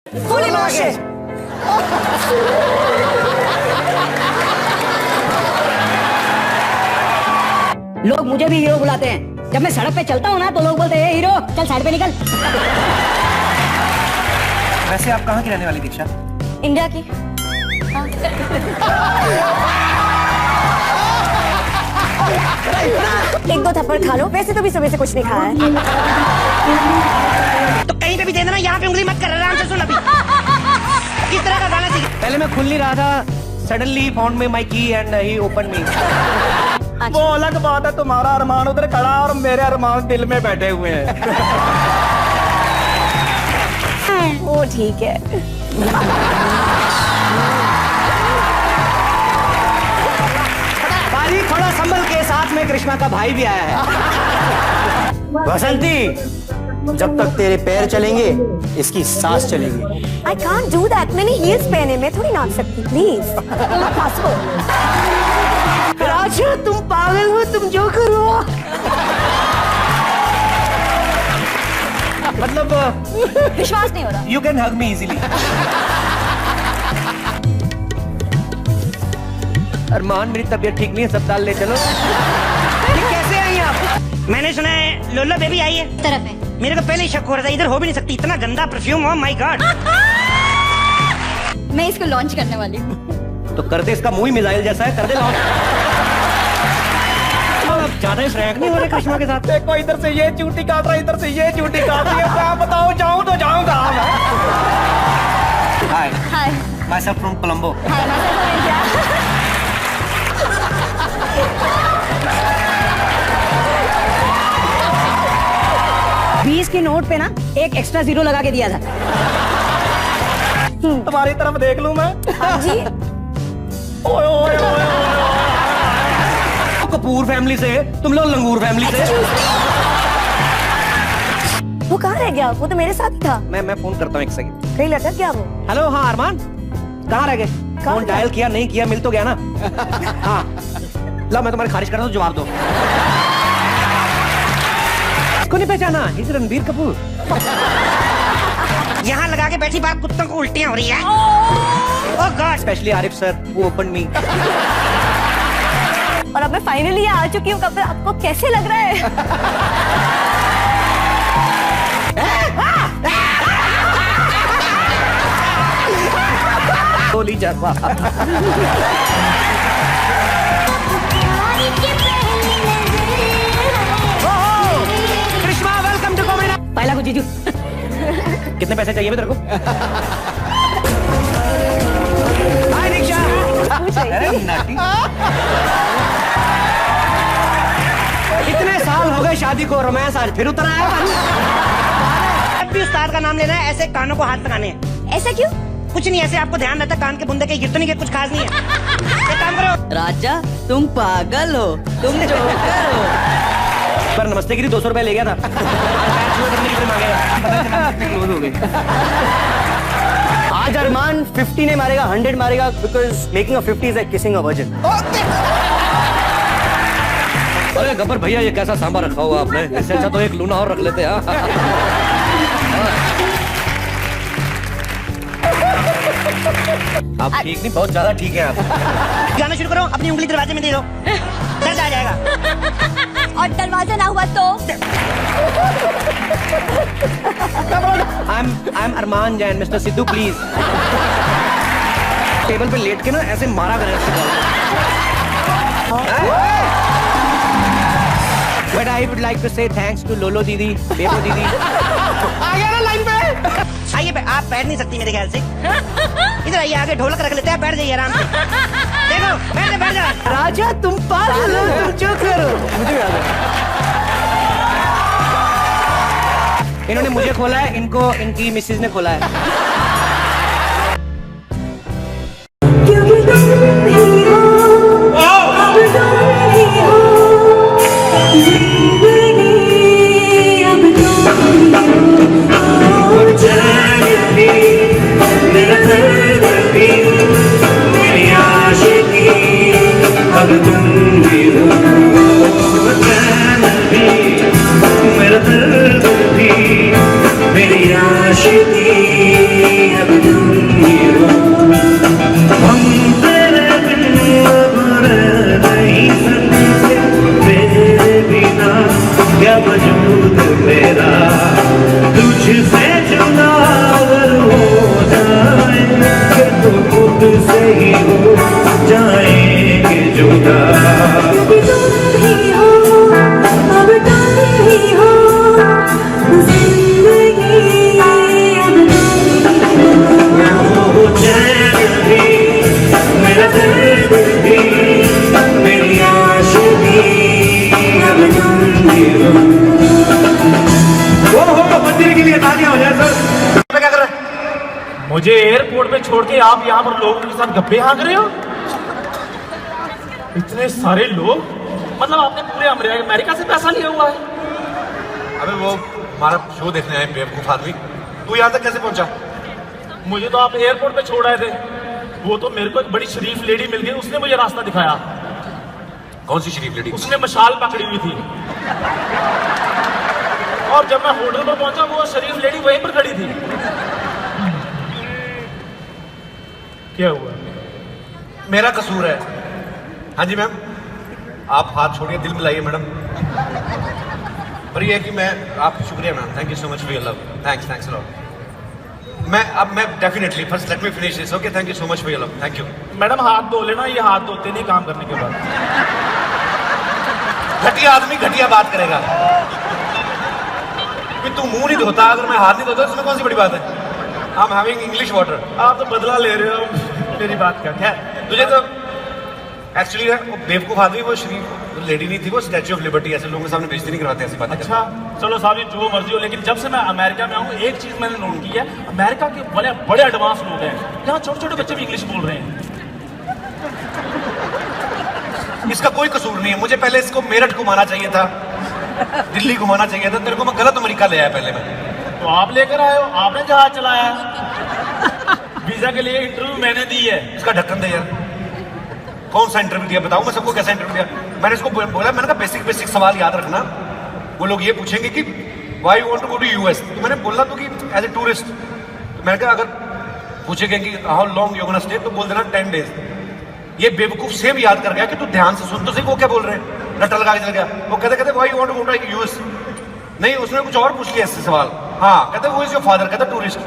Fully immersion. लोग मुझे भी हीरो बुलाते हैं। जब मैं सड़क पे चलता हूँ ना तो लोग बोलते हैं हीरो चल साइड पे निकल। वैसे आप कहाँ की रहने वाली दीक्षा? इंडिया की। एक दो थप्पड़ खा लो, वैसे तो भी सुबह से कुछ नहीं खाया है। तो कहीं पे भी दे देना, यहाँ पे उंगली मत कर, आराम से सुन अभी। किस तरह का गाना चाहिए? पहले मैं खुल नहीं रहा था, सडनली फाउंड मी माय की एंड ही ओपन मी। वो अलग बात है, तुम्हारा अरमान उधर खड़ा और मेरे अरमान दिल में बैठे हुए हैं। वो ठीक है। बाजी थोड़ा संभल के, साथ में कृष्णा का भाई भी आया है। बसंती, जब तक तेरे पैर चलेंगे इसकी सांस चलेगी। I can't do that. मैंने हील्स पहने, मैं थोड़ी नाच सकती, प्लीज। राजा तुम पागल हो, तुम जो करो। मतलब विश्वास नहीं हो रहा। You can hug me easily. Armaan मेरी तबीयत ठीक नहीं है, अस्पताल ले चलो। ये कैसे आई आप? मैंने सुना है लोलो बेबी आई है। तरफ है। मेरे को पहले ही शक हो रहा था, इधर हो भी नहीं सकती, इतना गंदा परफ्यूम हो, माय गॉड। मैं इसको लॉन्च करने वाली हूँ। तो कर दे, इसका मुंह ही मिसाइल जैसा है, कर दे लॉन्च। अब ज्यादा ही फ्रैंक नहीं हो रहे कृष्णा के साथ। देखो इधर से ये चूटी काट रहा है, इधर से ये चूटी काट रही है। मैं बताओ जाऊं तो जाऊं कहाँ मैं? Hi hi myself from Colombo. Hi मैं बीस के नोट पे ना एक एक्स्ट्रा जीरो लगा के दिया था। तुम्हारी तरफ देख लूं मैं? हाँ जी। ओए ओए ओए कपूर फैमिली से, तुम लोग लंगूर फैमिली से। वो कहाँ रह गया? वो तो मेरे साथ ही था। मैं फोन करता हूँ, एक सेकंड। कहीं लटक गया वो। हेलो, हाँ अरमान, कहाँ रह गए? फोन डायल किया, नहीं किया, मिल तो गया ना? हाँ लो, मैं तुम्हारी खारिज कर रहा हूँ, जवाब दो। इसको नहीं पहचाना? इस रणबीर कपूर। यहाँ लगा के बैठी बात, कुत्तों को उल्टियाँ हो रही है। ओह गॉड। स्पेशली आरिफ सर, वो ओपन मी। और अब मैं फाइनली आ चुकी हूँ। कपिल, आपको कैसे लग रहा है? गोली जावा। Krishna, welcome to comedy. पहला को जीजू। कितने पैसे चाहिए तेरे को? हाय दीक्षा। अरे नाटी। इतने साल हो गए शादी को, रोमांस आज फिर उतर आया। जब भी उस्ताद का नाम लेना है, ऐसे कानों को हाथ लगाने हैं। ऐसा क्यों? कुछ नहीं, ऐसे आपको ध्यान रहता, कान के बुंदे कहीं गिर तो नहीं गए, कुछ खास नहीं है। एक काम करो। राजा तुम पागल हो, तुम जोकर हो। पर नमस्ते के लिए 200 रुपए ले गया था। क्लोज हो गए। आज अरमान 50 नहीं मारेगा, 100 मारेगा, because making a 50 is like kissing a virgin. अरे गब्बर भैया, ये कैसा सांभर रखा हुआ आपने? इससे अच्छा तो एक लूना और रख लेते हैं। आप ठीक नहीं, बहुत ज्यादा ठीक है आप। गाना शुरू करो, अपनी उंगली दरवाजे में दे दो, दर्द आ जाएगा। और दरवाजा ना हुआ तो? I'm Armaan Jain, mister Sidhu please. Table पे लेट के ना ऐसे मारा करें। But I would like to say thanks to लोलो दीदी, बेबो दीदी। आ गया ना लाइन पे? आइए, आप बैठ नहीं सकती मेरे ख्याल से। इधर आइए, आगे ढोलक रख लेते हैं, बैठ जाइए आराम से। देखो, बैठ जा। राजा तुम पागल हो, तुम जो करो। मुझे याद है। इन्होंने मुझे खोला है, इनको इनकी मिसेज ने खोला है। मेरा दर्द भी मेरी आशिकी ही हो जाएंगे जुदा। कभी तुम ही हो अब तुम ही हो जिंदगी अब तुम ही हो। वो चैन भी मेरा दर्द भी मेरी आशिकी अब तुम ही हो। मंदिर के लिए तालियां हो जाए सर। क्या कर रहे हैं? मुझे एयरपोर्ट पे छोड़ के आप यहाँ पर लोगों के साथ गप्पे हाँक रहे हो? इतने सारे लोग, मतलब आपने पूरे अमेरिका से पैसा लिया हुआ है? अबे वो हमारा शो देखने आए बेवकूफ आदमी। तू यहाँ तक कैसे पहुंचा? मुझे तो आप एयरपोर्ट पे छोड़ आए थे। वो तो मेरे को एक बड़ी शरीफ लेडी मिल गई, उसने मुझे रास्ता दिखाया। कौन सी शरीफ लेडी? उसने मशाल पकड़ी हुई थी और जब मैं होटल पर पहुंचा वो शरीफ लेडी वहीं पर खड़ी थी। क्या हुआ? मेरा कसूर है। हाँ जी मैम, आप हाथ छोड़िए, दिल मिलाइए मैडम। पर ये है कि मैं आप शुक्रिया ma'am, thank you so much for your love. Thanks thanks lot. मैं definitely first let me finish this. Okay, thank you so much for your love. Thank you madam हाथ धो लेना, ये हाथ धोते नहीं काम करने के बाद। घटिया आदमी घटिया बात करेगा। तू मुंह नहीं धोता, अगर मैं हाथ नहीं धोता इसमें कौन सी बड़ी बात है? I am having English water. आप तो बदला ले रहे हो मेरी बात का। क्या तुझे तो एक्चुअली वो बेवकूफ आदमी, वो शरीफ लेडी नहीं थी, वो स्टैच्यू ऑफ लिबर्टी ऐसे लोगों के सामने बेइज्जती नहीं करवाते ऐसी बातें। अच्छा चलो साहब जी जो मर्जी हो, लेकिन जब से मैं अमेरिका में आऊँ एक चीज मैंने नोट की है, अमेरिका के बड़े बड़े एडवांस लोग हैं। यहाँ छोटे छोटे बच्चे भी इंग्लिश बोल रहे हैं। इसका कोई कसूर नहीं है। मुझे पहले इसको मेरठ घुमाना चाहिए था, दिल्ली घुमाना चाहिए था। तेरे को मैं गलत अमेरिका ले आया पहले मैं। तो आप लेकर आए हो, आपने जहाज चलाया वीजा के लिए इंटरव्यू मैंने दी है। इसका ढक्कन दे यार। कौन सा इंटरव्यू दिया बताऊं मैं सबको? कैसा इंटरव्यू दिया? मैंने इसको बोला, मैंने कहा बेसिक सवाल याद रखना। वो लोग ये पूछेंगे कि why you want to go to US. तो मैंने बोला तो कि एज ए टूरिस्ट। तो मैंने कहा अगर पूछेंगे कि how long you gonna stay, तो बोल देना 10 days। ये बेवकूफ सेम याद कर गया कि तू ध्यान से सुन तो सही वो क्या बोल रहे हैं। रट्टा लगा के चल गया। वो कहते why you want to go to US. नहीं, उसने कुछ और पूछ लिया इससे सवाल। हाँ, कहते वो इज योर फादर। कहता टूरिस्ट।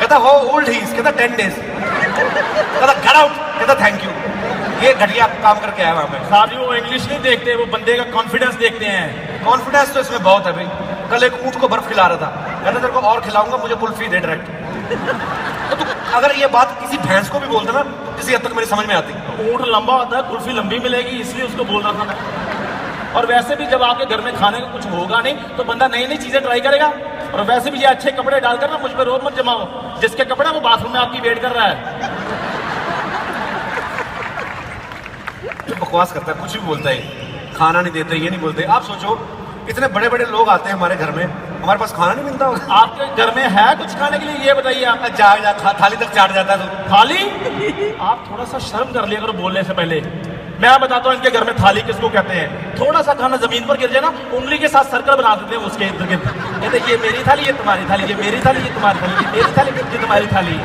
कहता हाउ ओल्ड ही इज। कहता 10 days। कहता गेट आउट। कहता थैंक यू। ये घटिया काम करके आया वहां पे। साहब जी वो इंग्लिश नहीं देखते, वो बंदे का कॉन्फिडेंस देखते हैं। कॉन्फिडेंस तो इसमें बहुत है भाई। कल एक ऊंट को बर्फ खिला रहा था, कहता तेरे को और खिलाऊंगा, मुझे कुल्फी दे डायरेक्ट। तो तू अगर ये बात किसी भैंस को भी बोलता ना तो किसी हद तक मेरी समझ में आती। ऊंट लंबा होता है, कुल्फी लंबी मिलेगी, इसलिए उसको बोल रहा था मैं। और वैसे भी जब आपके घर में खाने का कुछ होगा नहीं तो बंदा नई नई चीजें ट्राई करेगा। और वैसे भी ये अच्छे कपड़े डालकर ना मुझ पर रोज मत जमाओ। जिसके कपड़े वो बाथरूम में आपकी वेट कर रहा है। बकवास करता है, कुछ भी बोलता है, खाना नहीं देते, ये नहीं बोलते। आप सोचो इतने बड़े बड़े लोग आते हैं हमारे घर में, हमारे पास खाना नहीं मिलता होगा। आपके घर में है कुछ खाने के लिए? ये बताइए आप। जा थाली तक चाट जाता है तो थाली? आप थोड़ा सा शर्म कर लिया करो बोलने से पहले। मैं बताता हूँ इनके घर में थाली किसको कहते हैं। थोड़ा सा खाना जमीन पर गिर जाए ना, उंगली के साथ सर्कल बना देते हैं उसके इर्द गिर्द। कहते ये मेरी थाली, ये तुम्हारी थाली, ये मेरी थाली, ये तुम्हारी थाली, ये मेरी थाली, ये तुम्हारी थाली।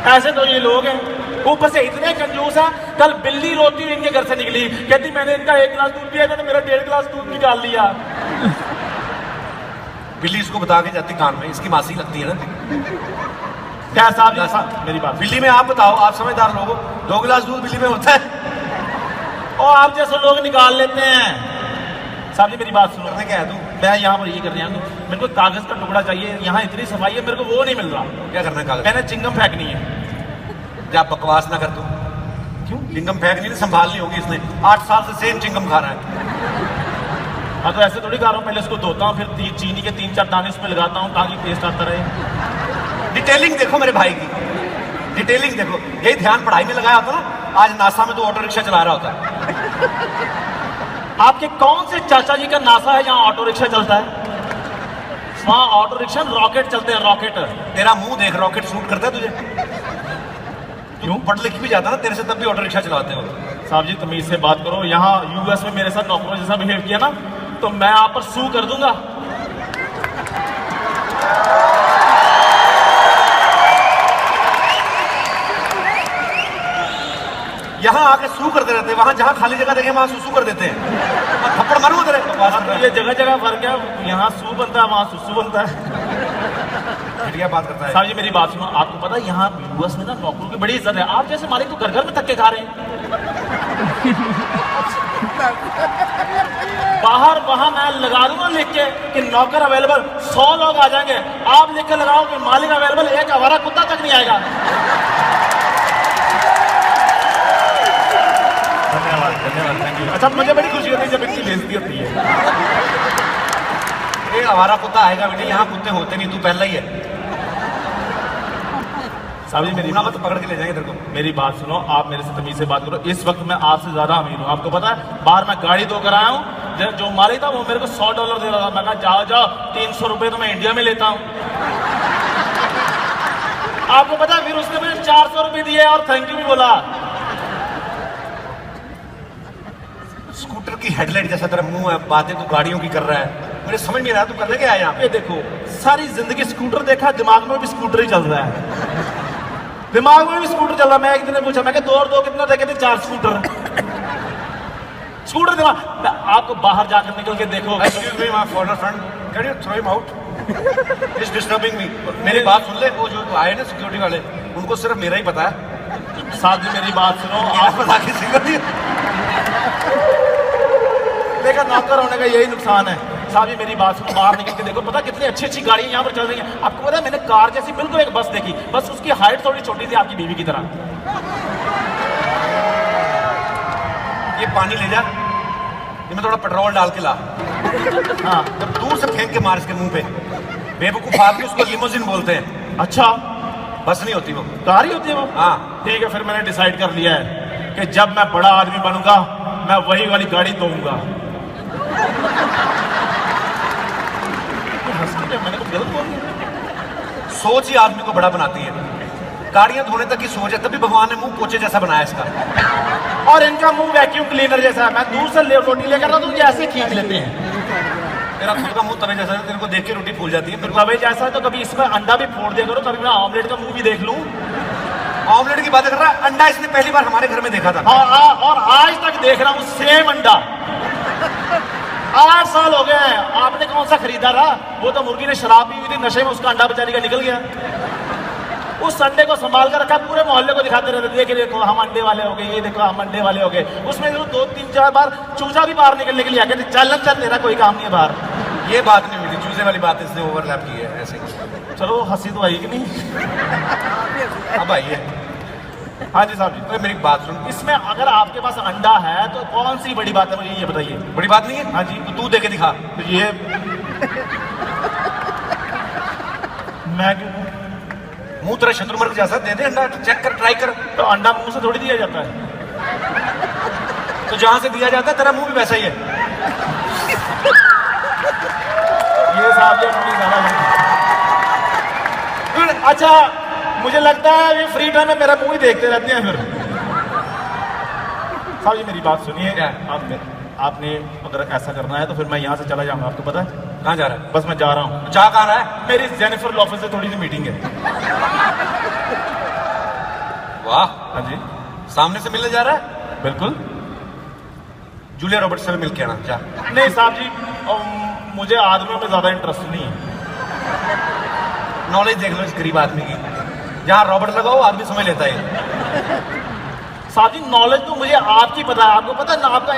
ऐसे तो ये लोग हैं। ऊपर से इतने कंजूस है, कल बिल्ली रोती हुई इनके घर से निकली, कहती मैंने इनका 1 गिलास दूध पिया, इन्होंने मेरा 1.5 गिलास दूध निकाल लिया। बिल्ली इसको बता के जाती कान में, इसकी मासी लगती है ना। क्या साहब मेरी बात? बिल्ली में आप बताओ, आप समझदार लोग हो, 2 गिलास दूध बिल्ली में होता है और आप जैसे लोग निकाल लेते हैं। साहब जी मेरी बात सुनो। मैं क्या है तू? मैं यहाँ पर ये कर रहा हूँ, मेरे को कागज का टुकड़ा चाहिए। यहाँ इतनी सफाई है, मेरे को वो नहीं मिल रहा। क्या करना है कागज? मैंने चिंगम फेंकनी है। क्या बकवास ना कर तू। क्यों? चिंगम फेंकनी नहीं, संभालनी होगी इसने। 8 साल से सेम चिंगम खा रहा है। हाँ तो ऐसे थोड़ी खा रहा हूँ, पहले इसको धोता हूँ, फिर चीनी के 3-4 दाने उस पर लगाता हूँ ताकि टेस्ट आता रहे। डिटेलिंग देखो मेरे भाई की, डिटेलिंग देखो। यही ध्यान पढ़ाई में लगाया होता ना, आज नासा में तो ऑटो रिक्शा चला रहा होता। आपके कौन से चाचा जी का नासा है जहाँ ऑटो रिक्शा चलता है? वहाँ ऑटो रिक्शा रॉकेट चलते हैं, रॉकेट। तेरा मुंह देख, रॉकेट शूट करता है तुझे? क्यों? पढ़ लिख भी जाता ना तेरे से, तब भी ऑटो रिक्शा चलाते हो। साहब जी तमीज से बात करो। यहाँ यूएस में मेरे साथ नौकरों जैसा बिहेव किया ना तो मैं आप पर सू कर दूंगा। यहाँ आके सू करते रहते हैं, वहां जहाँ खाली जगह देखे वहां सुसु कर देते हैं। थप्पड़ मारूंगा तेरे। ये जगह जगह फर्क है, यहाँ सू बनता है, वहाँ सुसु बनता है। घटिया बात करता है। साहब जी मेरी बात सुनो, आपको पता है यहाँ यूएस में ना नौकरों की बड़ी इज्जत है। आप जैसे मालिक तो घर घर में धक्के खा रहे हैं। बाहर वहां मैं लगा दूंगा लिख के कि नौकर अवेलेबल, 100 लोग आ जाएंगे। आप लिख के लगाओ कि मालिक अवेलेबल, एक आवारा कुत्ता तक नहीं आएगा। धन्यवाद धन्यवाद, थैंक यू। अच्छा मुझे बड़ी खुशी होती है जब इनकी बेइज्जती होती है। ये हमारा कुत्ता आएगा बेटे, यहाँ कुत्ते होते नहीं, तू पहला ही है। साहब जी मेरी मत पकड़ के ले जाएंगे तेरे को। मेरी बात सुनो, आप मेरे से तमीज से बात करो। इस वक्त मैं आपसे ज्यादा अमीर हूँ। आपको पता है बाहर मैं गाड़ी धोकर आया हूँ, जो मालिक था वो मेरे को $100 दे रहा था। मैं कहा जाओ जाओ, 300 रुपए तो मैं इंडिया में लेता हूँ। आपको पता है फिर उसने मुझे 400 रुपए दिए और थैंक यू भी बोला। स्कूटर की हेडलाइट जैसा तेरा मुंह है, बातें तू गाड़ियों की कर रहा है, मुझे समझ नहीं रहा तू करने क्या आया। ये देखो सारी जिंदगी स्कूटर देखा, दिमाग में भी स्कूटर ही चल रहा है। दिमाग में भी स्कूटर चल रहा। मैं एक दिन ने पूछा, मैं कि 2 और 2 कितना थे? कहते 4 स्कूटर। स्कूटर दिमाग। आपको बाहर जाकर निकल के देखो। Excuse me, my foreigner friend, can you throw him out? He's disturbing me. मेरी बात सुन ले, वो जो आए ना सिक्योरिटी वाले, उनको सिर्फ मेरा ही पता है। साहब जी मेरी बात सुनो, आप पता किसी को नहीं। देखा नौकर होने का यही नुकसान है। साहब जी मेरी बात सुनो, बाहर निकल के देखो, पता कितनी अच्छी अच्छी गाड़ियां यहाँ पर चल रही हैं। आपको पता है मैंने कार जैसी बिल्कुल एक बस देखी, बस उसकी हाइट थोड़ी छोटी थी आपकी बीवी की तरह। ये पानी ले जा, इसमें थोड़ा पेट्रोल डाल के ला। हाँ जब दूर से फेंक के मार इसके मुंह पे। बेवकूफ आदमी उसको लिमोजिन बोलते हैं। अच्छा बस नहीं होती वो, कार ही होती है वो। हाँ ठीक है, फिर मैंने डिसाइड कर लिया है कि जब मैं बड़ा आदमी बनूंगा मैं वही वाली गाड़ी दूंगा। मैंने कुछ गलत बोल दिया? सोच ही आदमी को बड़ा बनाती है। गाड़ियां धोने तक की सोच है, तभी भगवान ने मुंह पोछे जैसा बनाया इसका। और इनका मुंह वैक्यूम क्लीनर जैसा है। मैं दूर से रोटी लेकर आता हूँ, ये ऐसे खींच लेते हैं। तेरा खुद का मुंह तवे जैसा है, तेरे को देख के रोटी फूल जाती है। तवे जैसा है तो कभी इसमें अंडा भी फोड़ दिया करो, कभी मैं ऑमलेट का मुंह भी देख लूं। ऑमलेट की बात कर रहा है, अंडा इसने पहली बार हमारे घर में देखा था। और आज तक देख रहा हूं सेम अंडा। 8 साल हो गए हैं। आपने कौन सा खरीदा था? वो तो मुर्गी ने शराब पी हुई थी, नशे में उसका अंडा बेचारी का निकल गया। उस अंडे को संभाल कर रखा, पूरे मोहल्ले को दिखाते रहते, देखिए देखो हम अंडे वाले हो गए, ये देखो हम अंडे वाले हो गए। उसमें 2-3-4 बार चूजा भी बाहर निकलने के लिए आ गया। चल तेरा कोई काम नहीं है बाहर। ये बात नहीं हुई थी, चूजे वाली बात इसने ओवरलैप की है ऐसे। चलो हंसी तो आई कि नहीं? अब आई है। हाँ जी साहब जी, तो मेरी बात सुन, इसमें अगर आपके पास अंडा है तो कौन सी बड़ी बात है, मुझे ये बताइए। बड़ी बात नहीं है। हाँ जी, तो तू दे के दिखा। तो ये मैं क्यों? मुंह तेरा शत्रुमर्ग जैसा, दे दे अंडा, चेक कर, ट्राई कर। तो अंडा मुंह से थोड़ी दिया जाता है। तो जहां से दिया जाता है तेरा मुंह भी वैसा ही है। ये साहब जी अपनी ज्यादा। अच्छा मुझे लगता है ये फ्री टाइम में मेरा मुंह ही देखते रहते हैं फिर। साहब जी मेरी बात सुनिए, आपने अगर ऐसा करना है तो फिर मैं यहाँ से चला जाऊंगा। आपको पता है कहाँ जा रहा है? बस मैं जा रहा हूँ। जा कहाँ रहा है? मेरी जेनिफर लॉपेज से थोड़ी सी मीटिंग है। वाह, हाँ जी सामने से मिलने जा रहा है? बिल्कुल। जूलिया रॉबर्ट्स से मिल के आना जा। नहीं साहब जी, मुझे आदमियों में ज्यादा इंटरेस्ट नहीं है। नॉलेज देख लो इस गरीब आदमी की, जहाँ रॉबर्ट लगाओ आदमी समझ लेता है। साहब जी नॉलेज तो मुझे आपकी पता है। आपको पता है ना, आपका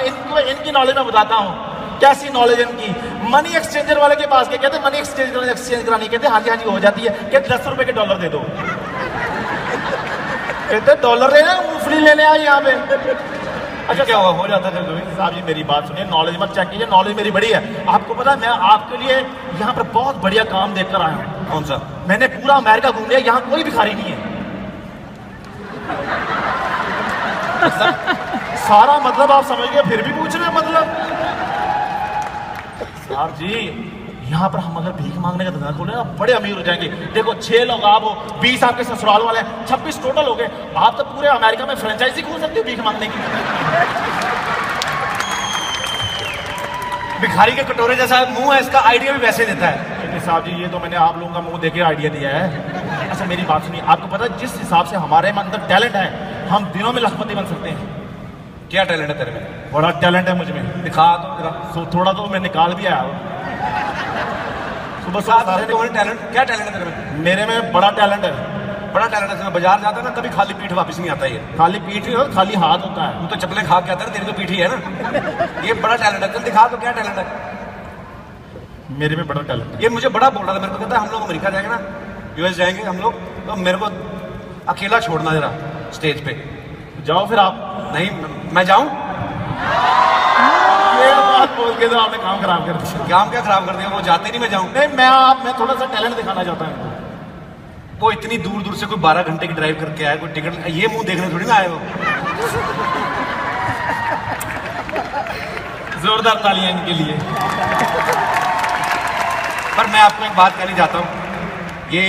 इनकी नॉलेज मैं बताता हूँ। कैसी नॉलेज इनकी? मनी एक्सचेंजर वाले के पास गए, कहते मनी एक्सचेंज करानी, कहते हाँ जी हो जाती है। कहते 10 रुपए के डॉलर दे दो। कहते डॉलर लेना, मूंगफली लेने आए यहाँ पे। अच्छा क्या हुआ, हो जाता है कभी? साहब जी मेरी बात सुनिए, नॉलेज मत चेक कीजिए, नॉलेज मेरी बड़ी है। आपको पता है मैं आपके लिए यहाँ पर बहुत बढ़िया काम देख कर आया हूँ। कौन सा? मैंने पूरा अमेरिका घूम लिया, यहाँ कोई भिखारी नहीं है। सारा मतलब आप समझ गए, फिर भी पूछ रहे हैं मतलब। साहब जी यहाँ पर हम अगर भीख मांगने का धंधा खोले ना, बड़े अमीर हो जाएंगे। देखो 6 लोग आप हो, 20 आपके ससुराल वाले हैं, 26 टोटल हो गए। आप तो पूरे अमेरिका में फ्रेंचाइजी खोल सकते हो भीख मांगने की। भिखारी के कटोरे जैसा मुंह है इसका, आइडिया भी वैसे देता है। लेकिन साहब जी ये तो मैंने आप लोगों का मुंह देके आइडिया दिया है। अच्छा मेरी बात सुनिए, आपको पता है जिस हिसाब से हमारे में अंदर टैलेंट है, हम दिनों में लखपति बन सकते हैं। क्या टैलेंट है तेरे में? बड़ा टैलेंट है मुझ में। दिखा तो जरा। थोड़ा तो मैं निकाल भी आया हूँ। सुबह सारे टैलेंट, क्या टैलेंट है तेरे में? मेरे में बड़ा टैलेंट है। बड़ा टैलेंट है। बाजार जाता है ना कभी खाली पीठ वापस नहीं आता ये। खाली पीठ ही हो, खाली हाथ होता है। तू तो चप्पलें खा के आता है, तेरी तो पीठ ही है ना। ये बड़ा टैलेंट है। चल दिखा तो क्या टैलेंट है। मेरे में बड़ा टैलेंट है। ये मुझे बड़ा बोल रहा था, मेरे को कहता है हम लोग अमेरिका जाएंगे ना, यूएस जाएंगे हम लोग, तो मेरे को अकेला छोड़ना जरा स्टेज पे। जाओ फिर आप। नहीं मैं जाऊं? ये बात बोल के तो आपने काम खराब कर दिया। काम क्या खराब कर दिया, वो जाते नहीं मैं जाऊं। नहीं मैं थोड़ा सा टैलेंट दिखाना चाहता हूँ। वो इतनी दूर दूर से कोई 12 घंटे की ड्राइव करके आया, कोई टिकट ये मुंह देखने थोड़ी ना आए वो। जोरदार तालियां इनके लिए। पर मैं आपको एक बात कहनी चाहता हूँ, ये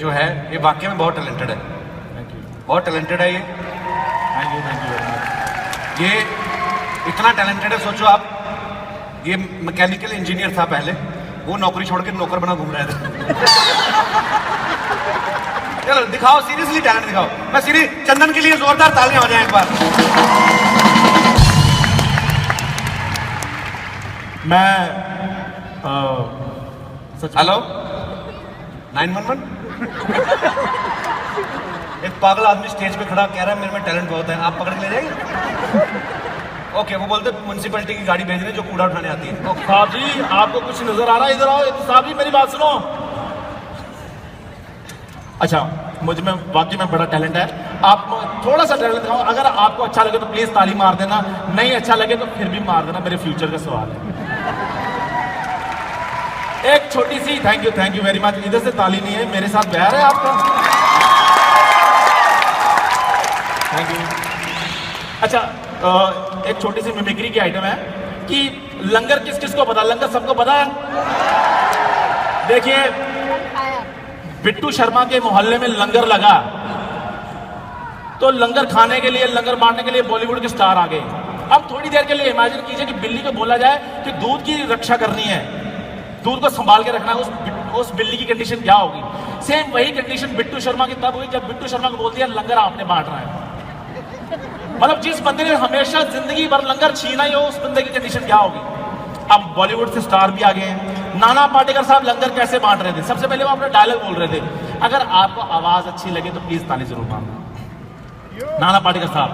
जो है ये वाकई में बहुत टैलेंटेड है। बहुत टैलेंटेड है ये। Thank you very much. ये इतना टैलेंटेड है, सोचो आप, ये मैकेनिकल इंजीनियर था पहले, वो नौकरी छोड़ के नौकर बना घूम रहा था। चलो दिखाओ, सीरियसली टैलेंट दिखाओ। मैं सीरियस, चंदन के लिए जोरदार तालियां हो जाए एक बार। मैं सच हेलो 911। एक पागल आदमी स्टेज पे खड़ा कह रहा है मेरे में टैलेंट बहुत है, आप पकड़ के ले जाएंगे? ओके, वो बोलते म्युनिसिपैलिटी की गाड़ी भेज रहे हैं जो कूड़ा उठाने आती है। ओके साहब जी, आपको कुछ नजर आ रहा है? इधर आओ साहब जी, मेरी बात सुनो। अच्छा, मुझ में वाकई में बड़ा टैलेंट है। आप थोड़ा सा टैलेंट दिखाओ। अगर आपको अच्छा लगे तो प्लीज ताली मार देना, नहीं अच्छा लगे तो फिर भी मार देना, मेरे फ्यूचर का सवाल है। एक छोटी सी थैंक यू वेरी मच। इधर से ताली नहीं है, मेरे साथ प्यार है आपका। Thank you. अच्छा, एक छोटी सी मिमिक्री की आइटम है कि लंगर किस किस को पता? लंगर सबको पता है। देखिए, बिट्टू शर्मा के मोहल्ले में लंगर लगा, तो लंगर खाने के लिए, लंगर बांटने के लिए बॉलीवुड के स्टार आ गए। अब थोड़ी देर के लिए इमेजिन कीजिए कि बिल्ली को बोला जाए कि दूध की रक्षा करनी है, दूध को संभाल के रखना है, उस बिल्ली की कंडीशन क्या होगी? सेम वही कंडीशन बिट्टू शर्मा की तब हुई जब बिट्टू शर्मा को बोल दिया लंगर आपने बांटना है। मतलब जिस बंदे ने हमेशा जिंदगी भर लंगर छीना ही हो, उस बंदे की कंडीशन क्या होगी? अब बॉलीवुड से स्टार भी आ गए हैं। नाना पाटेकर साहब लंगर कैसे बांट रहे थे? सबसे पहले वो अपना डायलॉग बोल रहे थे। अगर आपको आवाज अच्छी लगे तो प्लीज ताली जरूर मारना। नाना पाटेकर साहब